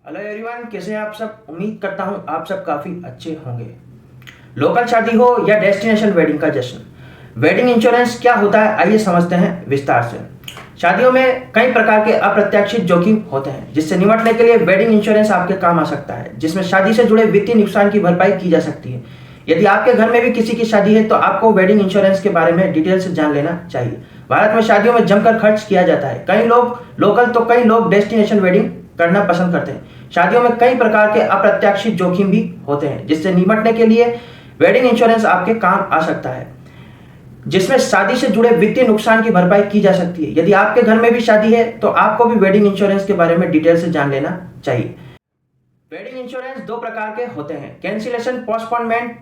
Hello everyone, कैसे हैं आप सब। उम्मीद करता हूं आप सब काफ़ी अच्छे होंगे। लोकल शादी हो या डेस्टिनेशन वेडिंग का जश्न, वेडिंग इंश्योरेंस क्या होता है आइए समझते हैं विस्तार से। शादियों में कई प्रकार के अप्रत्याशित जोखिम होते हैं जिससे निपटने के लिए वेडिंग इंश्योरेंस आपके काम आ सकता है, जिसमें शादी से जुड़े वित्तीय नुकसान की भरपाई की जा सकती है। यदि आपके घर में भी किसी की शादी है तो आपको वेडिंग इंश्योरेंस के बारे में डिटेल से जान लेना चाहिए। भारत में शादियों में जमकर खर्च किया जाता है। कई लोग लोकल तो कई लोग डेस्टिनेशन वेडिंग करना पसंद करते हैं। शादियों में कई प्रकार के अप्रत्याशित जोखिम भी होते हैं जिससे निपटने के लिए वेडिंग इंश्योरेंस आपके काम आ सकता है, जिसमें शादी से जुड़े वित्तीय नुकसान की भरपाई की जा सकती है। यदि आपके घर में भी शादी है तो आपको भी वेडिंग इंश्योरेंस के बारे में डिटेल से जान लेना चाहिए। वेडिंग इंश्योरेंस दो प्रकार के होते हैं, कैंसिलेशन पोस्टपोनमेंट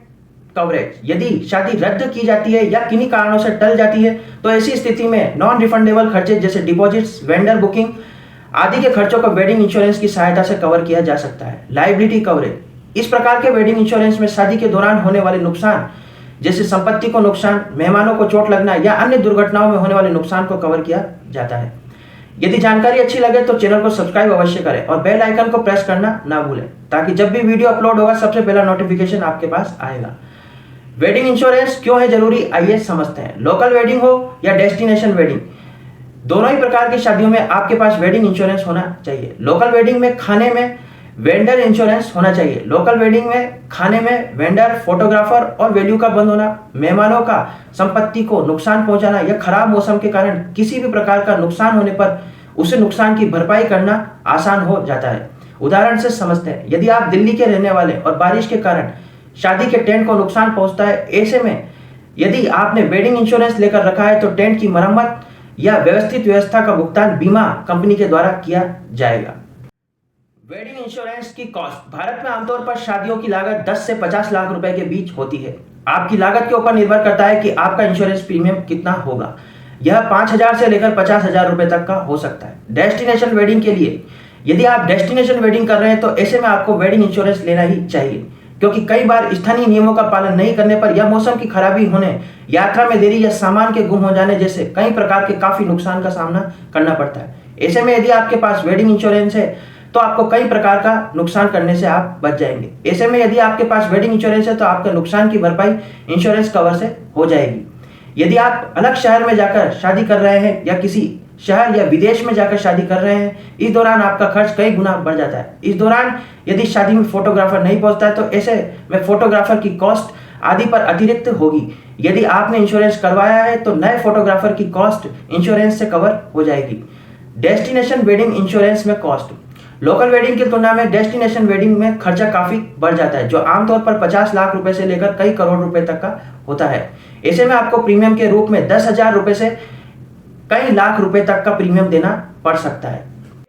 कवरेज। यदि शादी रद्द की जाती है या किन्हीं कारणों से टल जाती है तो ऐसी स्थिति में नॉन रिफंडेबल खर्चे जैसे डिपॉजिट्स, वेंडर बुकिंग आदि के खर्चों को वेडिंग इंश्योरेंस की सहायता से कवर किया जा सकता है। लायबिलिटी कवरेज, इस प्रकार के वेडिंग इंश्योरेंस में शादी के दौरान होने वाले नुकसान जैसे संपत्ति को नुकसान, मेहमानों को चोट लगना या अन्य दुर्घटनाओं में होने वाले नुकसान को कवर किया जाता है। यदि जानकारी अच्छी लगे तो चैनल को सब्सक्राइब अवश्य करें और बेल आइकन को प्रेस करना ना भूलें ताकि जब भी वीडियो अपलोड होगा सबसे पहला नोटिफिकेशन आपके पास आएगा। वेडिंग इंश्योरेंस क्यों है जरूरी आइए समझते हैं। लोकल वेडिंग हो या डेस्टिनेशन वेडिंग, दोनों ही प्रकार की शादियों में आपके पास वेडिंग इंश्योरेंस होना चाहिए। लोकल वेडिंग में खाने में वेंडर इंश्योरेंस होना चाहिए। लोकल वेडिंग में खाने में वेंडर, फोटोग्राफर और वेन्यू का बंद होना, मेहमानों का संपत्ति को नुकसान पहुंचाना या खराब मौसम के कारण किसी भी प्रकार का नुकसान होने पर उसे नुकसान की भरपाई करना आसान हो जाता है। उदाहरण से समझते हैं, यदि आप दिल्ली के रहने वाले और बारिश के कारण शादी के टेंट को नुकसान पहुंचता है, ऐसे में यदि आपने वेडिंग इंश्योरेंस लेकर रखा है तो टेंट की मरम्मत या व्यवस्थित व्यवस्था का भुगतान बीमा कंपनी के द्वारा किया जाएगा। वेडिंग इंश्योरेंस की कॉस्ट, भारत में आमतौर पर शादियों की लागत 10 से 50 लाख रुपए के बीच होती है। आपकी लागत के ऊपर निर्भर करता है कि आपका इंश्योरेंस प्रीमियम कितना होगा। यह 5,000 से लेकर 50,000 रुपए तक का हो सकता है। डेस्टिनेशन वेडिंग के लिए, यदि आप डेस्टिनेशन वेडिंग कर रहे हैं तो ऐसे में आपको वेडिंग इंश्योरेंस लेना ही चाहिए, क्योंकि कई बार स्थानीय नियमों का पालन नहीं करने पर या मौसम की खराबी होने, यात्रा में देरी या सामान के गुम हो जाने जैसे कई प्रकार के काफी नुकसान का सामना करना पड़ता है। ऐसे में यदि आपके पास वेडिंग इंश्योरेंस है तो आपको कई प्रकार का नुकसान करने से आप बच जाएंगे। ऐसे में यदि आपके पास वेडिंग इंश्योरेंस है तो आपके नुकसान की भरपाई इंश्योरेंस कवर से हो जाएगी। यदि आप अलग शहर में जाकर शादी कर रहे हैं या किसी शहर या विदेश में जाकर शादी कर रहे हैं, इस दौरान आपका खर्च कई गुना बढ़ जाता है। इस दौरान यदि शादी में फोटोग्राफर नहीं पहुंचता है तो ऐसे में फोटोग्राफर की कॉस्ट आदि पर अतिरिक्त होगी। यदि आपने इंश्योरेंस करवाया है तो नए फोटोग्राफर की कॉस्ट इंश्योरेंस से कवर हो जाएगी। डेस्टिनेशन वेडिंग इंश्योरेंस में कॉस्ट, लोकल वेडिंग की तुलना में डेस्टिनेशन वेडिंग में खर्चा काफी बढ़ जाता है, जो आमतौर पर 50 लाख रुपए से लेकर कई करोड़ रुपए तक का होता है। ऐसे में आपको प्रीमियम के रूप में 10,000 रुपए से कई लाख रुपए तक का प्रीमियम देना पड़ सकता है।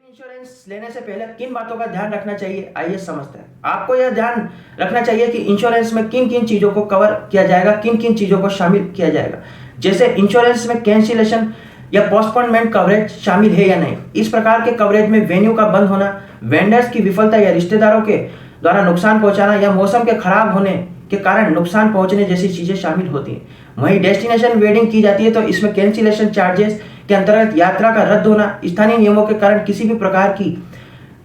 इंश्योरेंस लेने से पहले किन बातों का ध्यान रखना चाहिए आइए समझते हैं। आपको यह ध्यान रखना चाहिए कि इंश्योरेंस में किन किन चीजों को कवर किया जाएगा, किन किन चीजों को शामिल किया जाएगा। जैसे इंश्योरेंस में कैंसिलेशन या पोस्टपोनमेंट कवरेज शामिल है या नहीं। इस प्रकार के कवरेज में वेन्यू का बंद होना, वेंडर्स की विफलता या रिश्तेदारों के द्वारा नुकसान पहुंचाना या मौसम के खराब होने के कारण नुकसान पहुंचने जैसी चीजें शामिल होती हैं। वहीं डेस्टिनेशन वेडिंग की जाती है तो इसमें कैंसिलेशन चार्जेस के अंतर्गत यात्रा का रद्द होना, स्थानीय नियमों के कारण किसी भी प्रकार की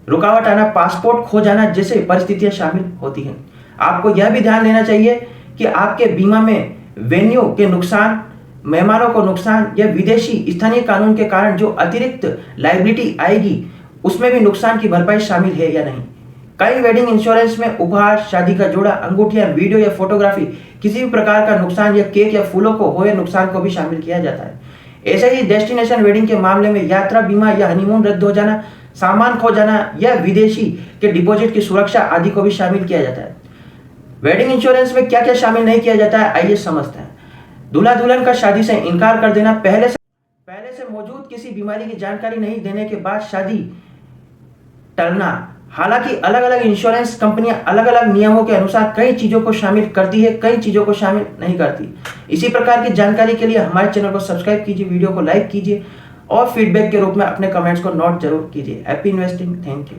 रुकावट आना, पासपोर्ट खो जाना जैसे परिस्थितियां शामिल होती हैं। आपको यह भी ध्यान देना चाहिए कि आपके बीमा में वेन्यू के नुकसान, मेहमानों को नुकसान या विदेशी स्थानीय कानून के कारण जो अतिरिक्त लायबिलिटी आएगी उसमें भी नुकसान की भरपाई शामिल है या नहीं। कई वेडिंग इंश्योरेंस में उपहार, शादी का जोड़ा, अंगूठियां, वीडियो या फोटोग्राफी, किसी भी प्रकार का नुकसान या केक या फूलों को हुए नुकसान को भी शामिल किया जाता है। ऐसे ही डेस्टिनेशन वेडिंग के मामले में यात्रा बीमा या हनीमून रद्द हो जाना, सामान खो जाना या विदेशी के डिपॉजिट की सुरक्षा आदि को भी शामिल किया जाता है। वेडिंग इंश्योरेंस में क्या क्या शामिल नहीं किया जाता है आइए समझते हैं। दूल्हा दुल्हन का शादी से इनकार कर देना, पहले से मौजूद किसी बीमारी की जानकारी नहीं देने के बाद शादी टलना। हालांकि अलग अलग इंश्योरेंस कंपनियां अलग अलग नियमों के अनुसार कई चीजों को शामिल करती है, कई चीजों को शामिल नहीं करती। इसी प्रकार की जानकारी के लिए हमारे चैनल को सब्सक्राइब कीजिए, वीडियो को लाइक कीजिए और फीडबैक के रूप में अपने कमेंट्स को नोट जरूर कीजिए। Happy investing, thank you.